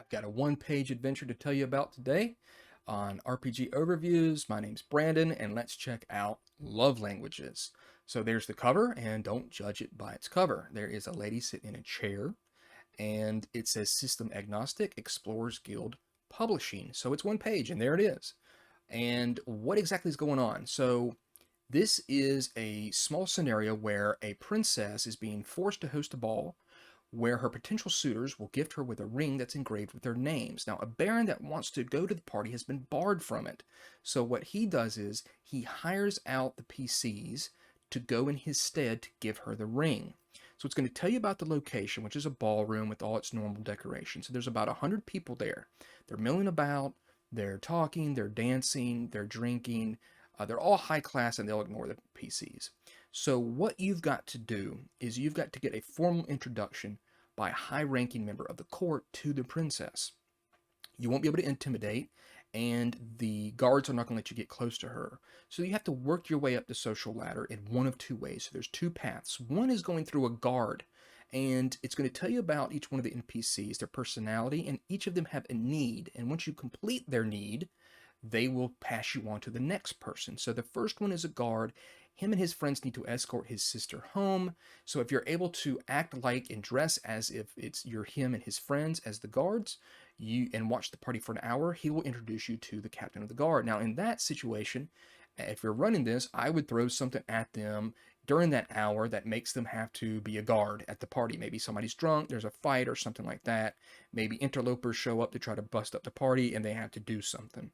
Got a one-page adventure to tell you about today on RPG Overviews. My name's Brandon, and let's check out love languages. So there's the cover, and don't judge it by its cover. There is a lady sitting in a chair, and it says System Agnostic Explorers Guild Publishing. So it's one page, and there it is. And what exactly is going on? So this is a small scenario where a princess is being forced to host a ball where her potential suitors will gift her with a ring that's engraved with their names. Now, a baron that wants to go to the party has been barred from it. So what he does is he hires out the PCs to go in his stead to give her the ring. So it's going to tell you about the location, which is a ballroom with all its normal decorations. So there's about 100 people there. They're milling about, they're talking, they're dancing, they're drinking. They're all high class and they'll ignore the PCs. So what you've got to do is you've got to get a formal introduction by a high-ranking member of the court to the princess. You won't be able to intimidate, and the guards are not going to let you get close to her. So you have to work your way up the social ladder in one of two ways. So there's two paths. One is going through a guard, and it's going to tell you about each one of the NPCs, their personality, and each of them have a need. And once you complete their need, they will pass you on to the next person. So the first one is a guard. Him and his friends need to escort his sister home. So if you're able to act like and dress as if you're him and his friends as the guards, and watch the party for an hour, he will introduce you to the captain of the guard. Now in that situation, if you're running this, I would throw something at them during that hour that makes them have to be a guard at the party. Maybe somebody's drunk, there's a fight or something like that. Maybe interlopers show up to try to bust up the party and they have to do something.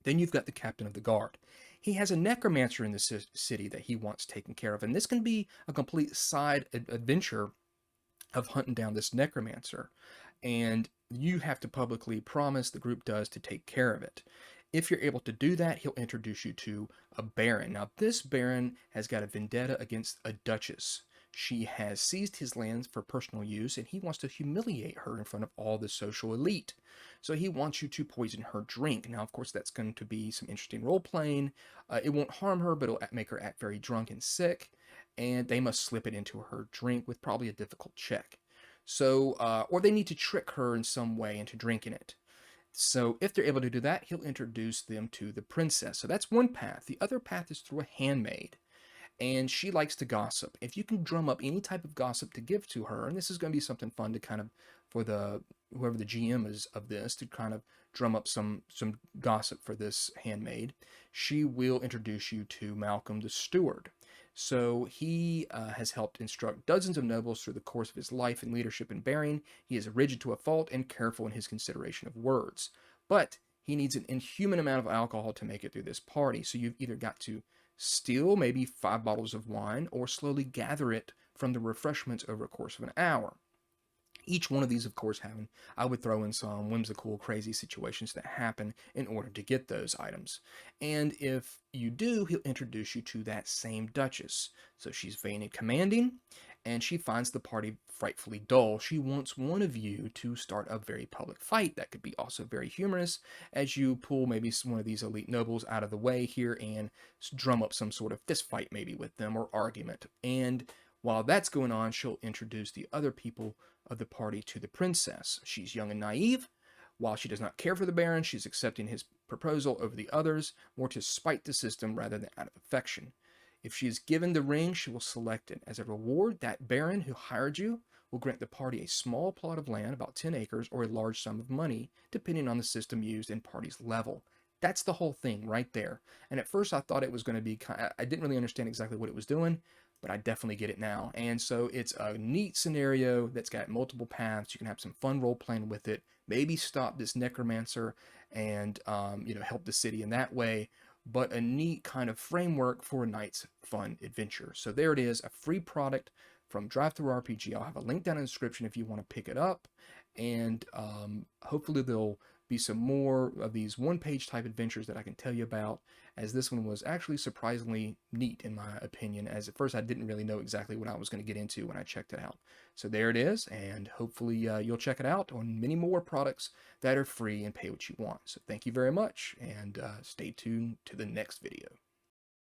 Then you've got the captain of the guard. He has a necromancer in the city that he wants taken care of, and this can be a complete side adventure of hunting down this necromancer. And you have to publicly promise, the group does, to take care of it. If you're able to do that, he'll introduce you to a baron. Now, this baron has got a vendetta against a duchess. She has seized his lands for personal use, and he wants to humiliate her in front of all the social elite. So he wants you to poison her drink. Now, of course, that's going to be some interesting role-playing. It won't harm her, but it'll make her act very drunk and sick, and they must slip it into her drink with probably a difficult check. So, or they need to trick her in some way into drinking it. So if they're able to do that, he'll introduce them to the princess. So that's one path. The other path is through a handmaid, and she likes to gossip. If you can drum up any type of gossip to give to her, and this is going to be something fun to kind of, for the whoever the GM is of this, to kind of drum up some gossip for this handmaid, she will introduce you to Malcolm the steward. So he has helped instruct dozens of nobles through the course of his life in leadership and bearing. He is rigid to a fault and careful in his consideration of words. But he needs an inhuman amount of alcohol to make it through this party. So you've either got to steal maybe 5 bottles of wine or slowly gather it from the refreshments over a course of an hour. Each one of these, of course, I would throw in some whimsical, crazy situations that happen in order to get those items. And if you do, he'll introduce you to that same Duchess. So she's vain and commanding, and she finds the party frightfully dull. She wants one of you to start a very public fight. That could be also very humorous as you pull maybe one of these elite nobles out of the way here and drum up some sort of fist fight maybe with them or argument. And while that's going on, she'll introduce the other people of the party to the princess. She's young and naive. While she does not care for the baron, she's accepting his proposal over the others, more to spite the system rather than out of affection. If she is given the ring, she will select it. As a reward, that baron who hired you will grant the party a small plot of land, about 10 acres, or a large sum of money, depending on the system used and party's level. That's the whole thing right there. And at first I thought it was going to be I didn't really understand exactly what it was doing, but I definitely get it now. And so it's a neat scenario that's got multiple paths. You can have some fun role playing with it. Maybe stop this necromancer and help the city in that way. But a neat kind of framework for a night's fun adventure. So there it is, a free product from drivethrurpg. I'll have a link down in the description if you want to pick it up. And hopefully there'll be some more of these one-page type adventures that I can tell you about, as this one was actually surprisingly neat in my opinion, as at first I didn't really know exactly what I was going to get into when I checked it out. So there it is, and hopefully you'll check it out on many more products that are free and pay what you want. So thank you very much, and stay tuned to the next video.